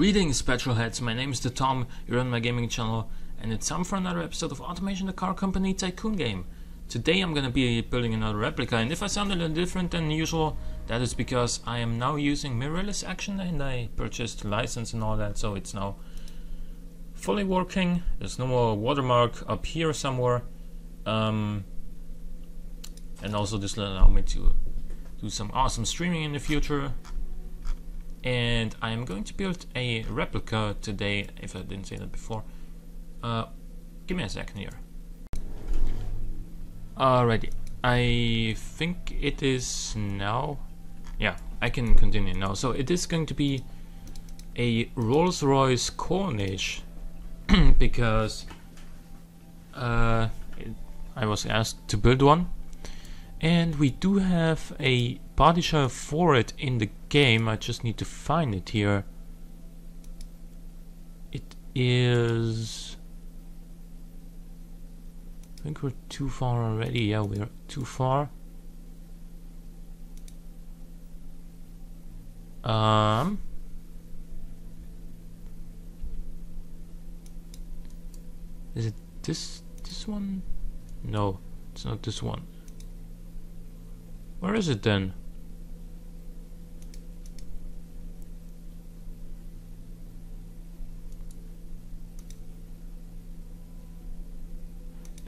Greetings, petrolheads. My name is the Tom. You're on my gaming channel, and it's time for another episode of Automation the Car Company Tycoon game. Today I'm gonna be building another replica, and if I sound a little different than usual, that is because I am now using mirrorless action, and I purchased a license and all that, so it's now fully working. There's no more watermark up here somewhere, and also this will allow me to do some awesome streaming in the future. And I am going to build a replica today, if I didn't say that before. Give me a second here. Alrighty, I think it is now. Yeah, I can continue now. So it is going to be a Rolls-Royce Corniche because I was asked to build one. And we do have a body shell for it in the game. I just need to find it here. It is... I think we're too far already. Yeah, we're too far. Is it this one? No, it's not this one. Where is it then?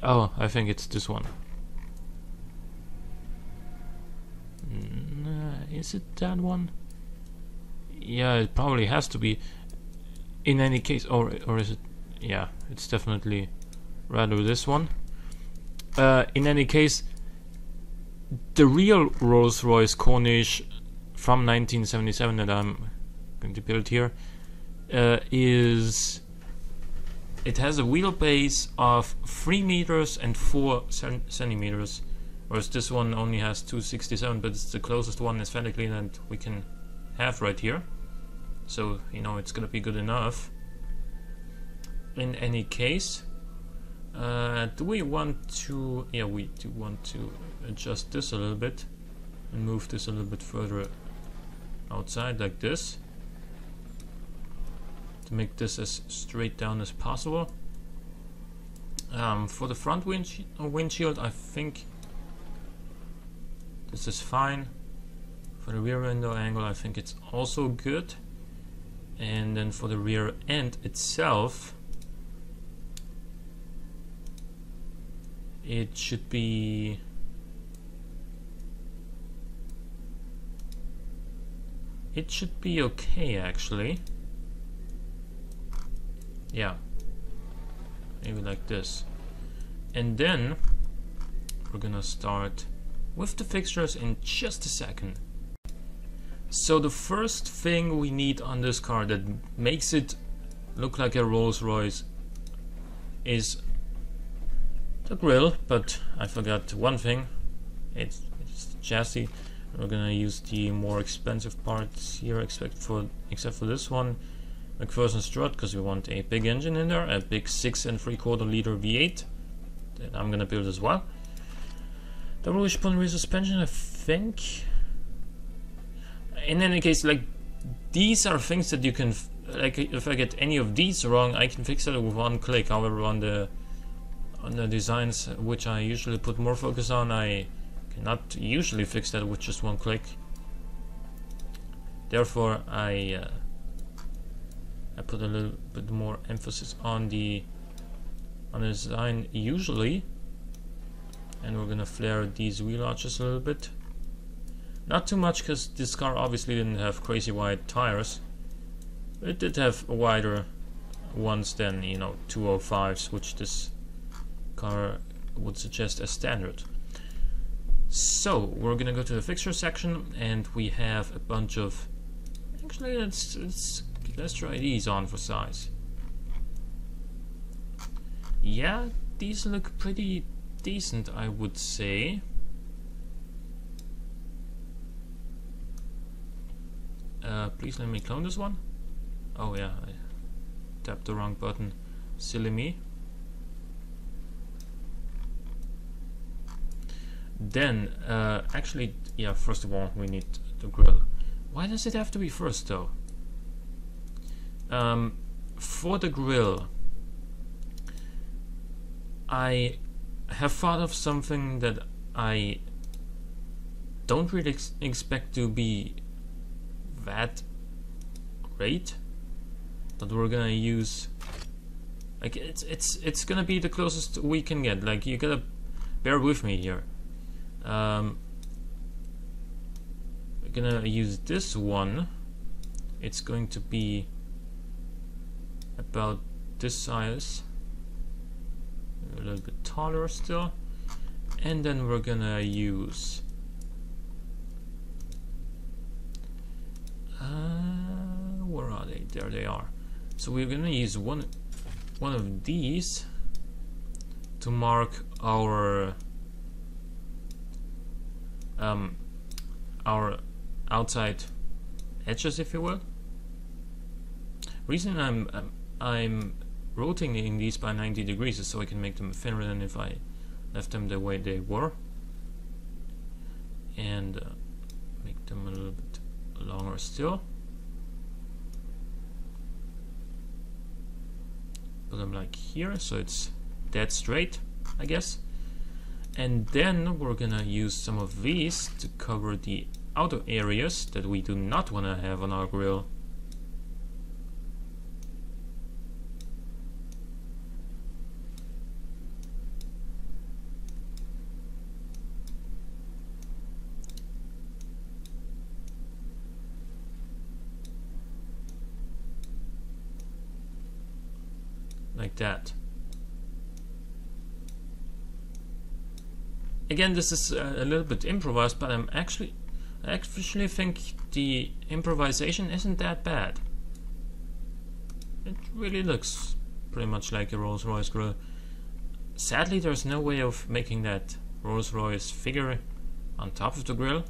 Oh, I think it's this one. Is it that one? Yeah, it probably has to be. In any case, or is it? Yeah, it's definitely rather this one. In any case, the real Rolls-Royce Corniche from 1977 that I'm going to build here is... It has a wheelbase of 3 meters and 4 centimeters, whereas this one only has 267, but it's the closest one aesthetically that we can have right here. So, you know, it's gonna be good enough. In any case, do we want to... Yeah, we do want to adjust this a little bit and move this a little bit further outside like this to make this as straight down as possible. For the front windshield, I think this is fine. For the rear window angle, I think it's also good. And then for the rear end itself, it should be... It should be okay, actually. Yeah, maybe like this. And then we're gonna start with the fixtures in just a second. So the first thing we need on this car that makes it look like a Rolls-Royce is the grille, but I forgot one thing. It's the chassis. We're gonna use the more expensive parts here, except for this one, McPherson strut, because we want a big engine in there, a big 6 3/4 liter V8 that I'm gonna build as well. Double wishbone rear suspension, I think. In any case, like, these are things that you can, like, if I get any of these wrong, I can fix it with one click. However, on the designs which I usually put more focus on, I cannot usually fix that with just one click. Therefore, I put a little bit more emphasis on the design usually, and we're gonna flare these wheel arches a little bit. Not too much, because this car obviously didn't have crazy wide tires. But it did have wider ones than, you know, 205s, which this car would suggest as standard. So we're gonna go to the fixture section, and we have a bunch of... Actually, let's try these on for size. Yeah, these look pretty decent, I would say. Please let me clone this one. Oh yeah, I tapped the wrong button. Silly me. Then, actually, yeah, first of all, we need the grille. Why does it have to be first, though? For the grill, I have thought of something that I don't really expect to be that great, but we're gonna use, like, it's gonna be the closest we can get. Like, you gotta bear with me here. We're gonna use this one. It's going to be about this size, a little bit taller still, and then we're gonna use where are they? There they are. So we're gonna use one of these to mark our outside edges, if you will. Reason I'm rotating these by 90 degrees is so I can make them thinner than if I left them the way they were, and make them a little bit longer still. Put them like here, so it's dead straight, I guess. And then we're gonna use some of these to cover the outer areas that we do not want to have on our grill. Like that. Again, this is a little bit improvised, but I actually think the improvisation isn't that bad. It really looks pretty much like a Rolls-Royce grill. Sadly, there's no way of making that Rolls-Royce figure on top of the grill.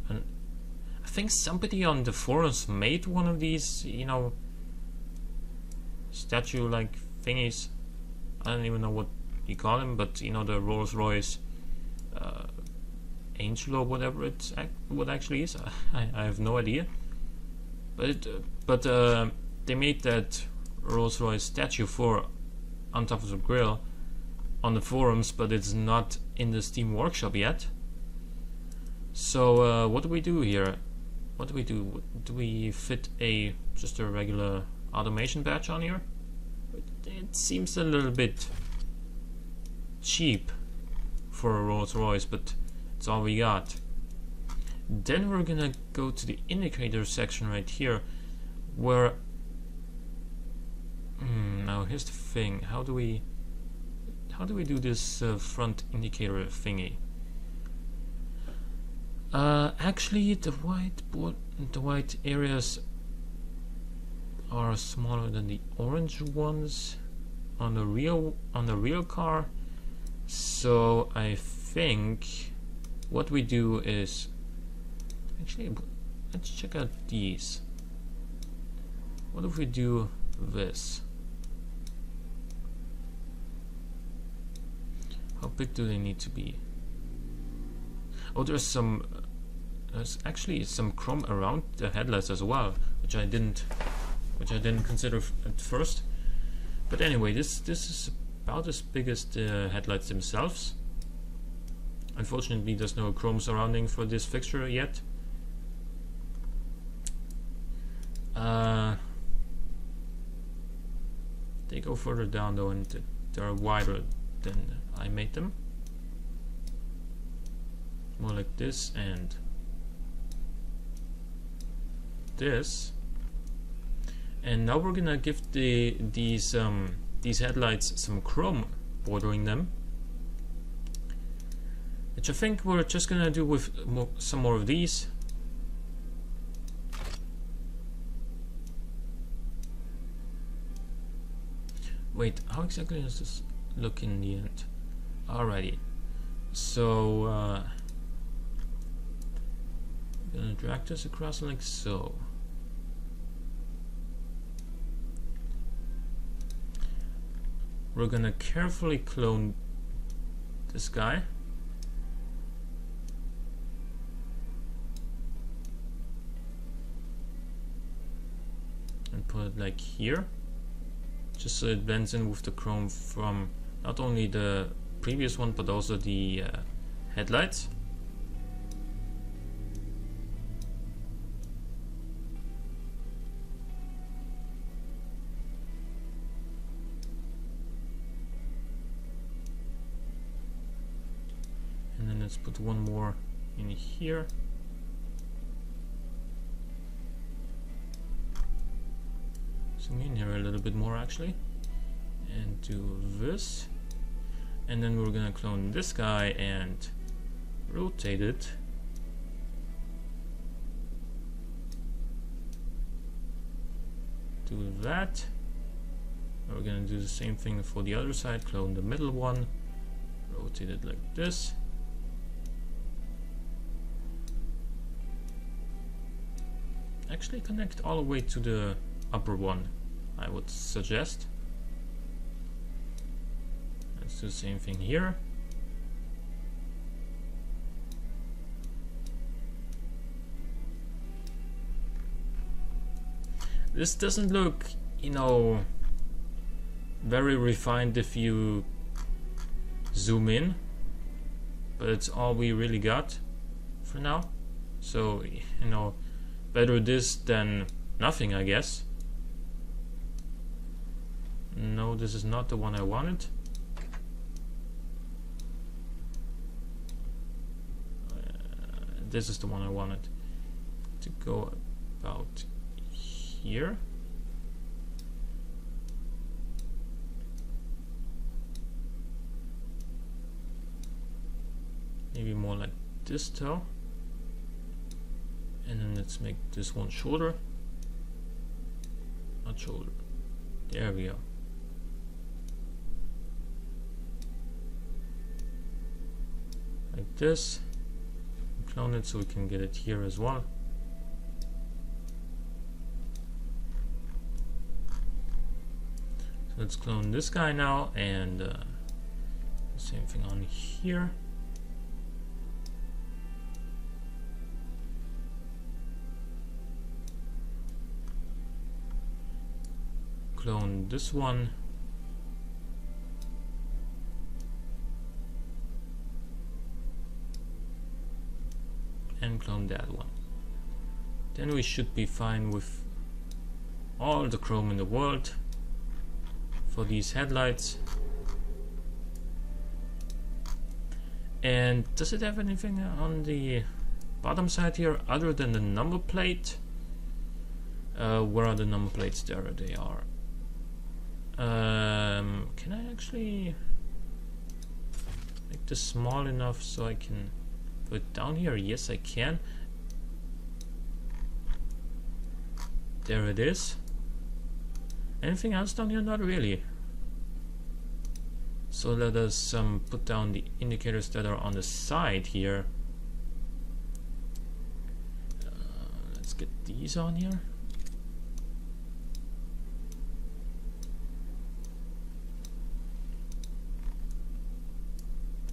And I think somebody on the forums made one of these, you know, statue-like thingies. I don't even know what you call them, but you know, the Rolls-Royce angel or whatever it's what actually is. I have no idea. But they made that Rolls-Royce statue for on top of the grill on the forums, but it's not in the Steam Workshop yet. So what do we do here? What do we do? Do we fit just a regular automation badge on here? It seems a little bit cheap for a Rolls-Royce, but it's all we got. Then we're gonna go to the indicator section right here, where now here's the thing. How do we do this front indicator thingy? Actually, the white areas are smaller than the orange ones on the real car. So I think what we do is, actually, let's check out these. What if we do this? How big do they need to be? Oh, there's actually some chrome around the headlights as well, which I didn't consider at first. But anyway, this is about as big as the headlights themselves. Unfortunately, there's no chrome surrounding for this fixture yet. They go further down though, and they're wider than I made them. More like this and this. And now we're gonna give these headlights some chrome bordering them, which I think we're just gonna do with some more of these. Wait, how exactly does this look in the end? Alrighty, so I'm gonna drag this across like so. We're gonna carefully clone this guy. and put it like here, just so it blends in with the chrome from not only the previous one but also the headlights. And then let's put one more in here. Zoom in here a little bit more actually, and do this. And then we're gonna clone this guy and rotate it. Do that. We're gonna do the same thing for the other side, clone the middle one, rotate it like this. Actually connect all the way to the upper one, I would suggest. Let's do the same thing here. This doesn't look, you know, very refined if you zoom in, but it's all we really got for now. So, you know, better this than nothing, I guess. No, this is not the one I wanted. This is the one I wanted to go about here. Maybe more like this though. And then let's make this one shorter. Not shoulder. There we go. Like this. Clone it so we can get it here as well. So let's clone this guy now, and same thing on here. Clone this one. And clone that one. Then we should be fine with all the chrome in the world for these headlights. And does it have anything on the bottom side here other than the number plate? Where are the number plates? There they are. Can I actually make this small enough so I can put it down here? Yes, I can. There it is. Anything else down here? Not really. So let us put down the indicators that are on the side here. Let's get these on here.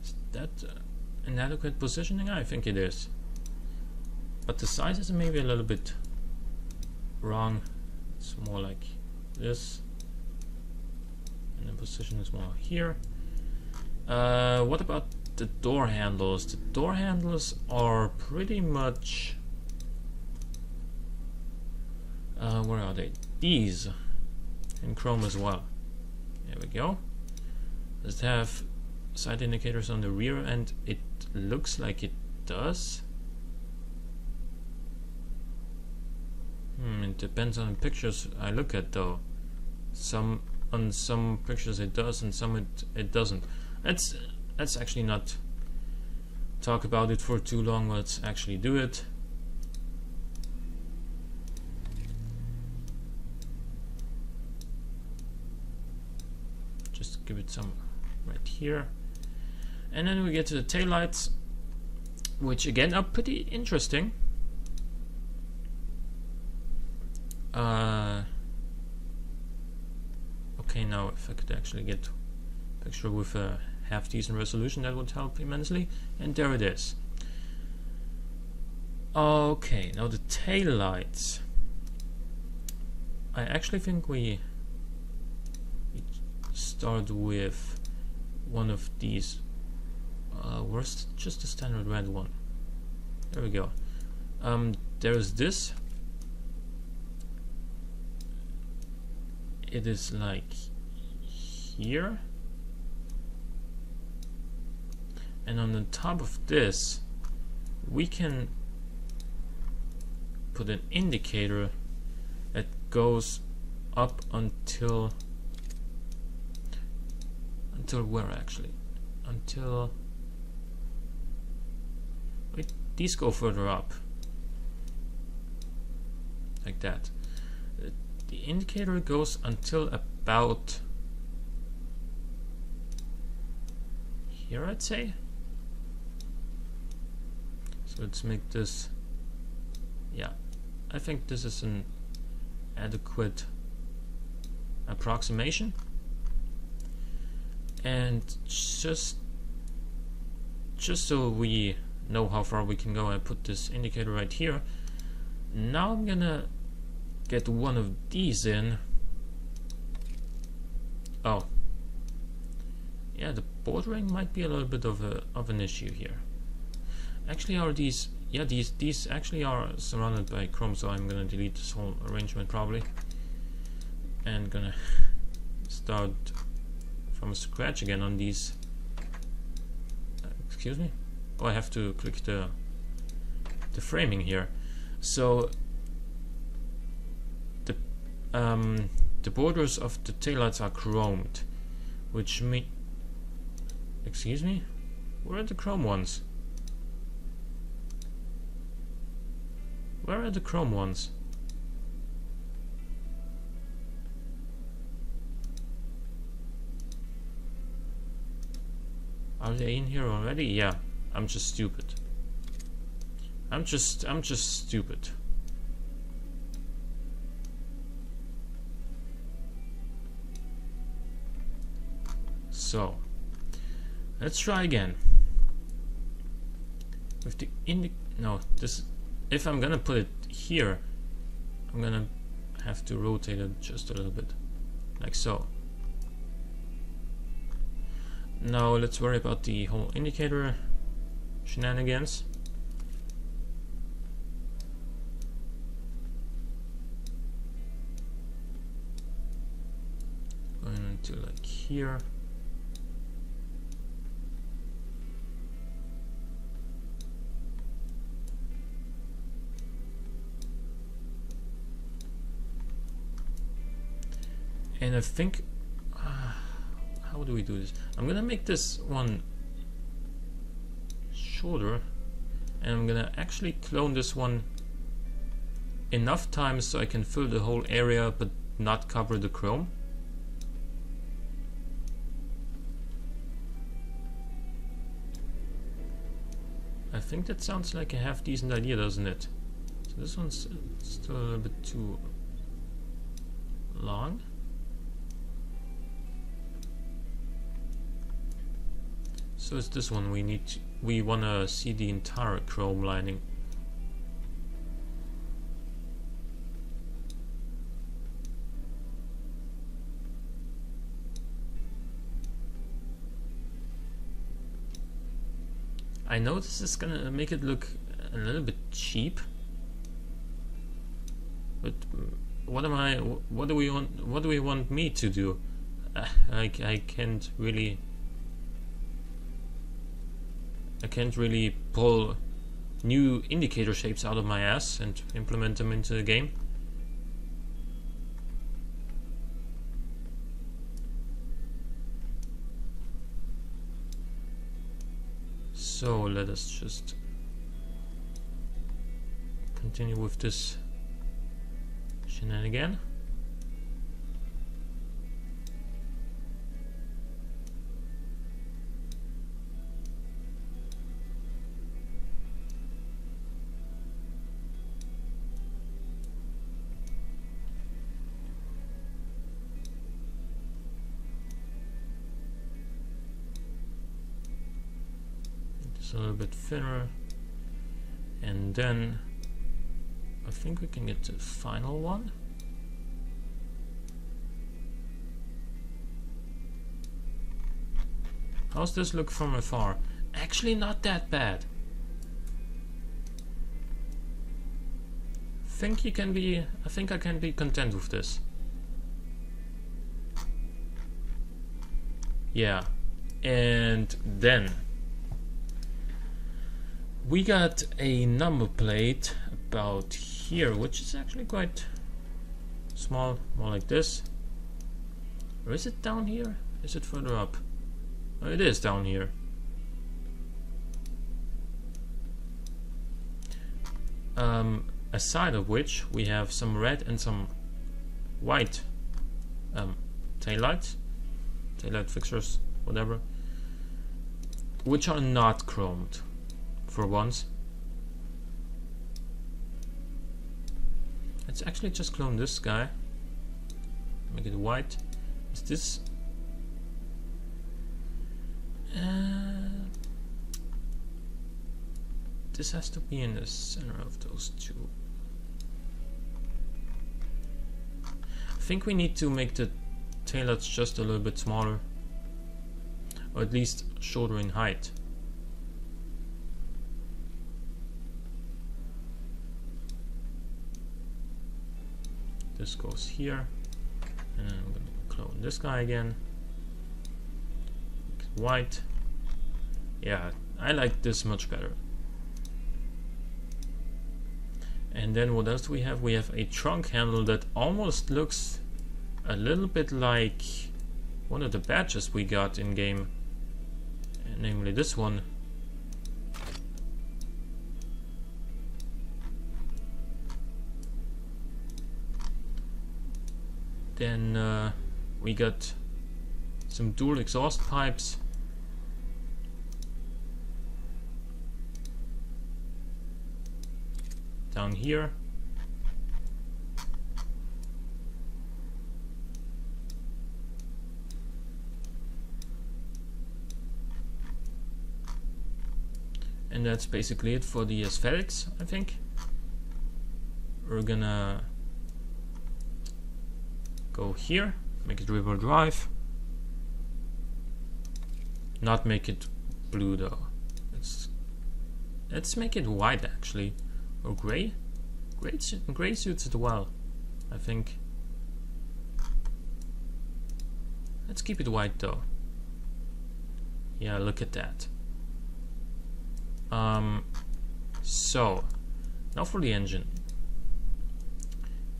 Is that an adequate positioning? I think it is. But the size is maybe a little bit wrong. It's more like this. And the position is more here. What about the door handles? The door handles are pretty much... where are they? These. In chrome as well. There we go. Does it have side indicators on the rear end? It looks like it does. It depends on the pictures I look at though. On some pictures it does, and some it doesn't. Let's actually not talk about it for too long. Let's actually do it. Just give it some right here. And then we get to the taillights, which again are pretty interesting. Okay, now if I could actually get a picture with a half decent resolution, that would help immensely. And there it is. Okay, now the tail lights. I actually think we start with one of these. Where's just a standard red one? There we go. There's this. It is like here, and on the top of this we can put an indicator that goes up until where actually? Until, wait, these go further up like that. The indicator goes until about here, I'd say. So let's make this, yeah, I think this is an adequate approximation. And just so we know how far we can go, I put this indicator right here. Now I'm gonna get one of these in. Oh, yeah, the bordering might be a little bit of an issue here. Actually, are these? Yeah, these actually are surrounded by chrome, so I'm gonna delete this whole arrangement probably, and gonna start from scratch again on these. Excuse me. Oh, I have to click the framing here. So the borders of the taillights are chromed, which mean, excuse me, where are the chrome ones? Where are the chrome ones? Are they in here already? Yeah, I'm just stupid. I'm just stupid. So let's try again with the no, this, if I'm gonna put it here, I'm gonna have to rotate it just a little bit, like so. Now let's worry about the whole indicator shenanigans. Going into like here. And I think, how do we do this? I'm gonna make this one shorter, and I'm gonna actually clone this one enough times so I can fill the whole area but not cover the chrome. I think that sounds like a half decent idea, doesn't it? So this one's still a little bit too long. So it's this one we wanna see the entire chrome lining. I know this is gonna make it look a little bit cheap, but what do we want me to do? I can't really pull new indicator shapes out of my ass and implement them into the game. So let us just continue with this shenanigan. A little bit thinner, and then I think we can get the final one. How's this look from afar? Actually not that bad. I think I can be content with this. Yeah. And then we got a number plate about here, which is actually quite small, more like this. Or is it down here? Is it further up? Oh, it is down here. Aside of which we have some red and some white taillight fixtures, whatever, which are not chromed for once. Let's actually just clone this guy, make it white. Is this this has to be in the center of those two. I think we need to make the taillights just a little bit smaller, or at least shorter in height. This goes here, and I'm gonna clone this guy again. Make it white. Yeah, I like this much better. And then what else do we have? We have a trunk handle that almost looks a little bit like one of the badges we got in game, namely this one. Then we got some dual exhaust pipes. Down here. And that's basically it for the aesthetics, I think. We're gonna go here, make it rear-wheel drive. Not make it blue though. Let's make it white actually. Or gray? Gray suits it well, I think. Let's keep it white though. Yeah, look at that. So now for the engine.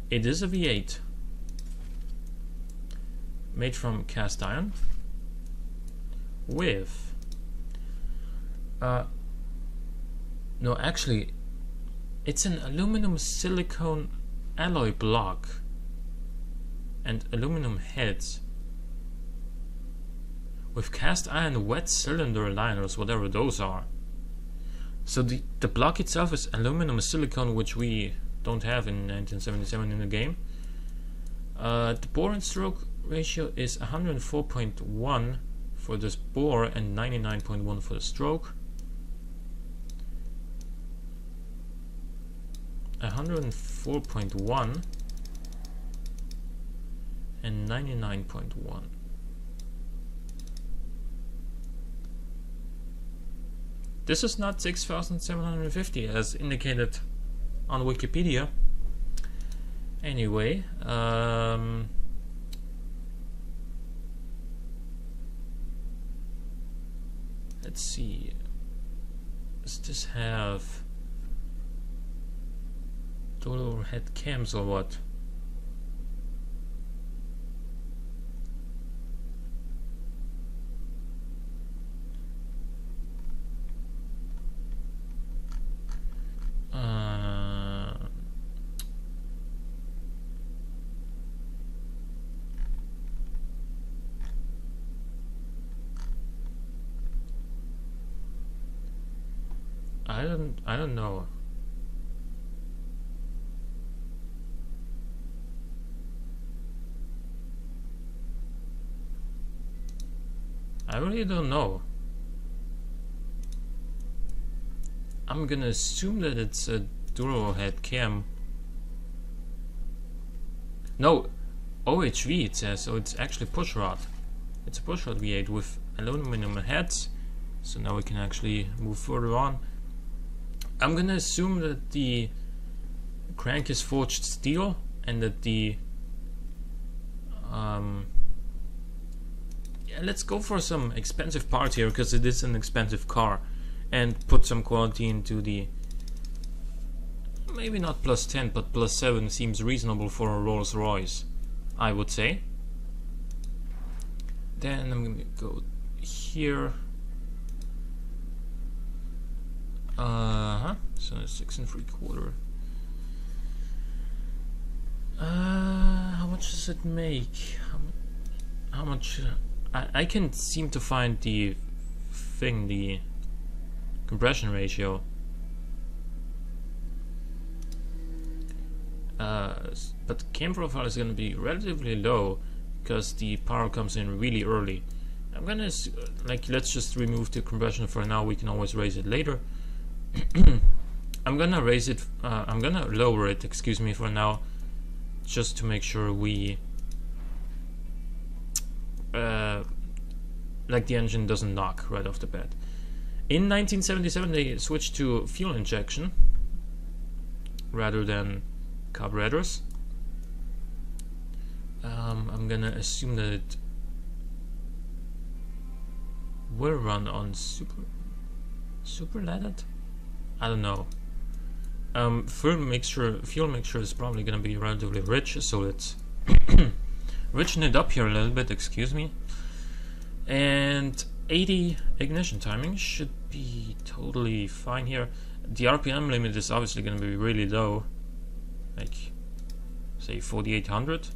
It is a V8 made from cast iron with no, actually it's an aluminum silicone alloy block and aluminum heads with cast iron wet cylinder liners, whatever those are. So the block itself is aluminum silicone, which we don't have in 1977 in the game. The bore and stroke ratio is 104.1 for this bore and 99.1 for the stroke. 104.1 and 99.1. This is not 6,750 as indicated on Wikipedia. Anyway, let's see. Does this have dual overhead cams or what? I don't know. I really don't know. I'm gonna assume that it's a dual head cam. No, OHV it says, so it's actually pushrod. It's a pushrod V8 with aluminum heads. So now we can actually move further on. I'm gonna assume that the crank is forged steel and that the yeah, let's go for some expensive parts here because it is an expensive car, and put some quality into the, maybe not plus 10 but plus 7 seems reasonable for a Rolls-Royce, I would say. Then I'm gonna go here. So 6 3/4. How much does it make? How much? I can seem to find the thing, the compression ratio. But cam profile is going to be relatively low because the power comes in really early. I'm gonna let's just remove the compression for now. We can always raise it later. I'm gonna raise it. I'm gonna lower it. Excuse me, for now, just to make sure we the engine doesn't knock right off the bat. In 1977, they switched to fuel injection rather than carburetors. I'm gonna assume that it will run on super leaded. I don't know. Fuel mixture is probably gonna be relatively rich, so let's richen it up here a little bit. Excuse me. And 80 ignition timing should be totally fine here. The RPM limit is obviously gonna be really low, like say 4800.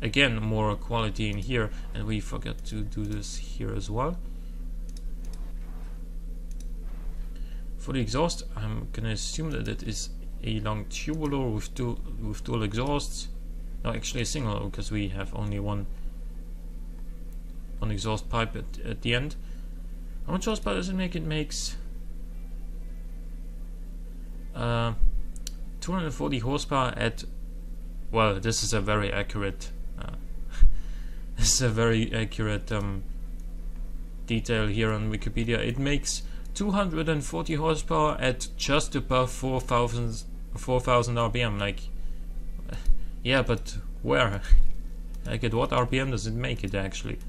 Again, more quality in here, and we forgot to do this here as well. For the exhaust, I'm gonna assume that it is a long tubular with dual exhausts. No, actually a single, because we have only one exhaust pipe at the end. How much horsepower does it make? It makes 240 horsepower at, well, this is a very accurate this is a very accurate detail here on Wikipedia. It makes 240 horsepower at just above 4,000 RPM. Like, yeah, but where? Like, at what RPM does it make it actually?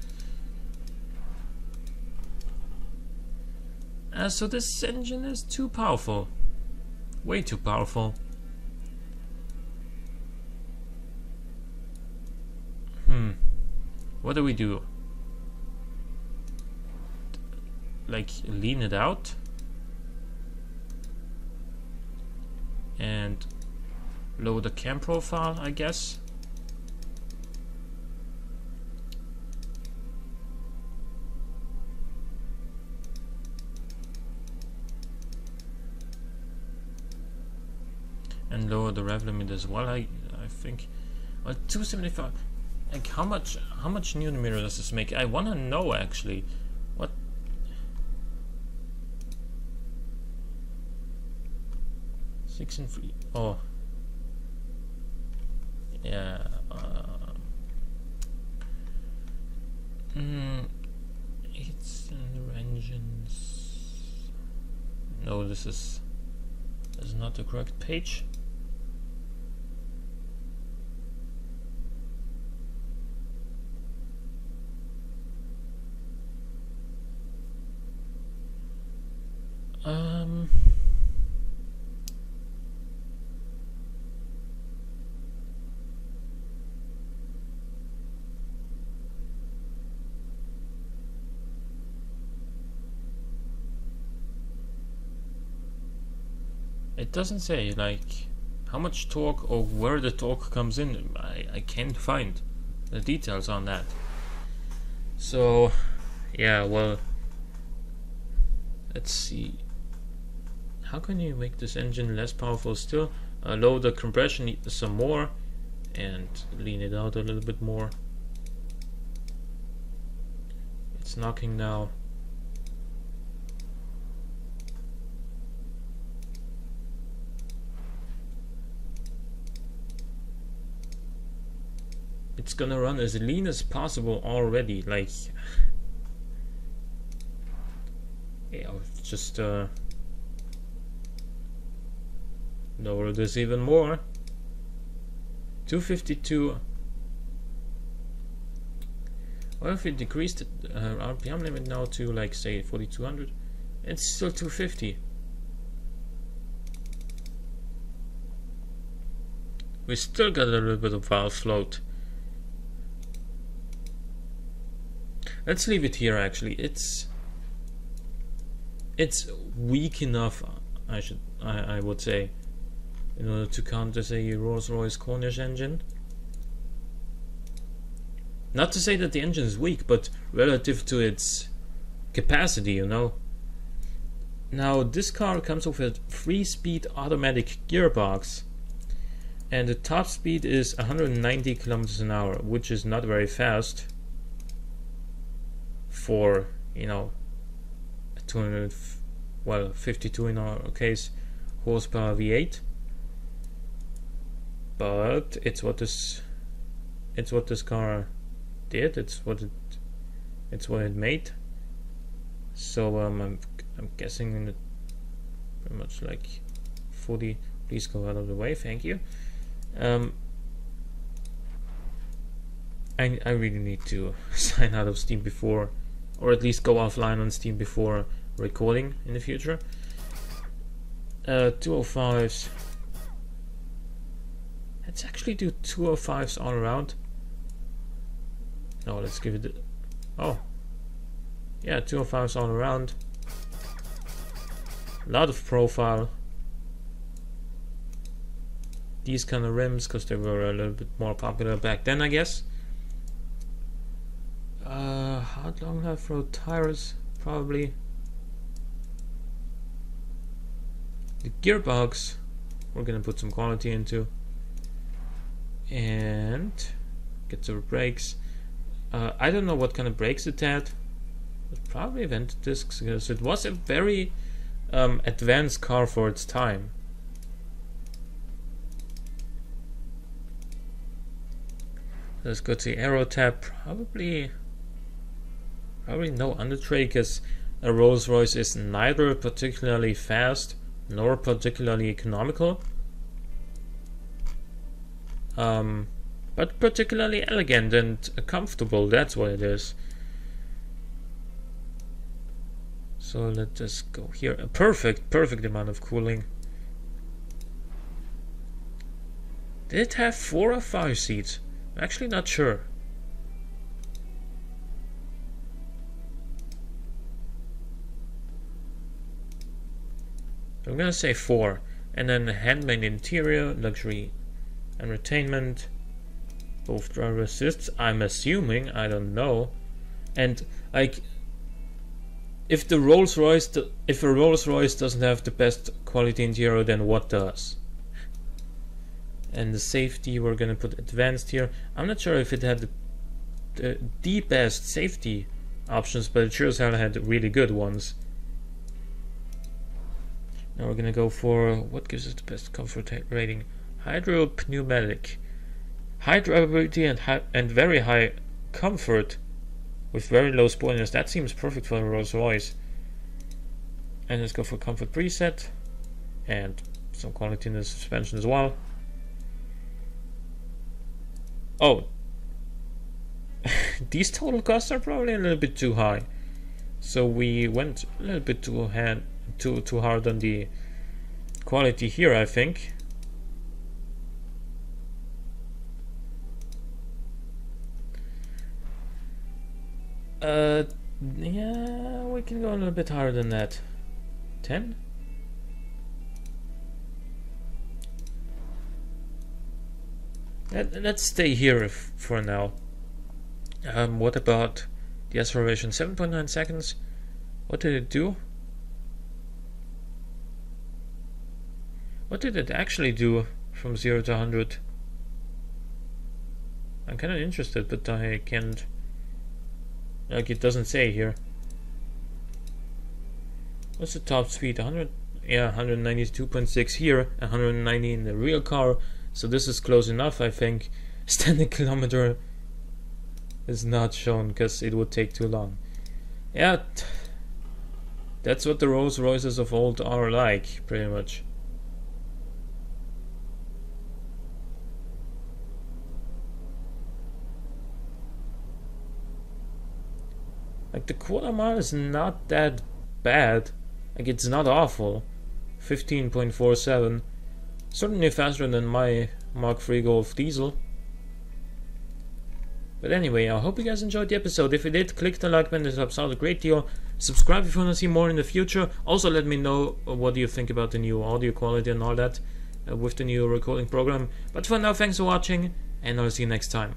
So this engine is too powerful, way too powerful. What do we do? Like, lean it out and lower the cam profile, I guess. And lower the rev limit as well. I think, well, 275. Like, how much Newton meter does this make? I want to know actually. What? Six and 3. Oh, yeah. It's in the engines. No, this is not the correct page. It doesn't say like how much torque or where the torque comes in. I can't find the details on that. So yeah, well, let's see. How can you make this engine less powerful still? Lower the compression some more and lean it out a little bit more. It's knocking now. It's gonna run as lean as possible already. Like, Yeah, I'll just lower this even more. 252. What if we decreased the RPM limit now to, like, say 4200? It's still 250. We still got a little bit of valve float. Let's leave it here. Actually, it's weak enough. I would say, in order to count as a Rolls-Royce Corniche engine. Not to say that the engine is weak, but relative to its capacity, you know. Now, this car comes with a 3-speed automatic gearbox, and the top speed is 190 kilometers an hour, which is not very fast for, you know, a 52 in our case horsepower V8. But it's what this car did. It's what it made. So I'm guessing that pretty much like 40. Please go out of the way, thank you. I really need to sign out of Steam before, or at least go offline on Steam before recording in the future. 205s. Let's actually do 205s all around. No, let's give it. Oh, yeah, 205s all around. A lot of profile. These kind of rims, because they were a little bit more popular back then, I guess. Hard long life road tires, probably. The gearbox, we're gonna put some quality into, and get the brakes. I don't know what kind of brakes it had, but probably vented discs, because it was a very advanced car for its time. Let's go to aero tab. Probably no undertray, because a Rolls-Royce is neither particularly fast nor particularly economical, but particularly elegant and comfortable. That's what it is. So let's just go here. A perfect amount of cooling. Did it have 4 or 5 seats? I'm actually not sure. I'm gonna say 4, and then handmade interior, luxury entertainment, both driver assists, I'm assuming, I don't know. And like, if a Rolls-Royce doesn't have the best quality interior, then what does? And the safety, we're gonna put advanced here. I'm not sure if it had the best safety options, but it sure as hell had really good ones. Now we're gonna go for what gives us the best comfort rating. Hydro pneumatic, high drivability and very high comfort with very low spoilers. That seems perfect for a Rolls-Royce. And let's go for comfort preset and some quality in the suspension as well. Oh, these total costs are probably a little bit too high, so we went a little bit too hard on the quality here, I think. Yeah, we can go a little bit higher than that. 10? Let's stay here for now. What about the acceleration? 7.9 seconds. What did it do? What did it actually do from 0 to 100? I'm kind of interested, but I can't. Like, it doesn't say here. What's the top speed? 100? Yeah, 192.6 here, 190 in the real car. So this is close enough, I think. Standing kilometer is not shown because it would take too long. Yeah, That's what the Rolls-Royces of old are like, pretty much. Like, the quarter mile is not that bad. Like, it's not awful. 15.47. Certainly faster than my Mark III Golf diesel. But anyway, I hope you guys enjoyed the episode. If you did, click the like button, it helps out a great deal. Subscribe if you want to see more in the future. Also, let me know what you think about the new audio quality and all that with the new recording program. But for now, thanks for watching, and I'll see you next time.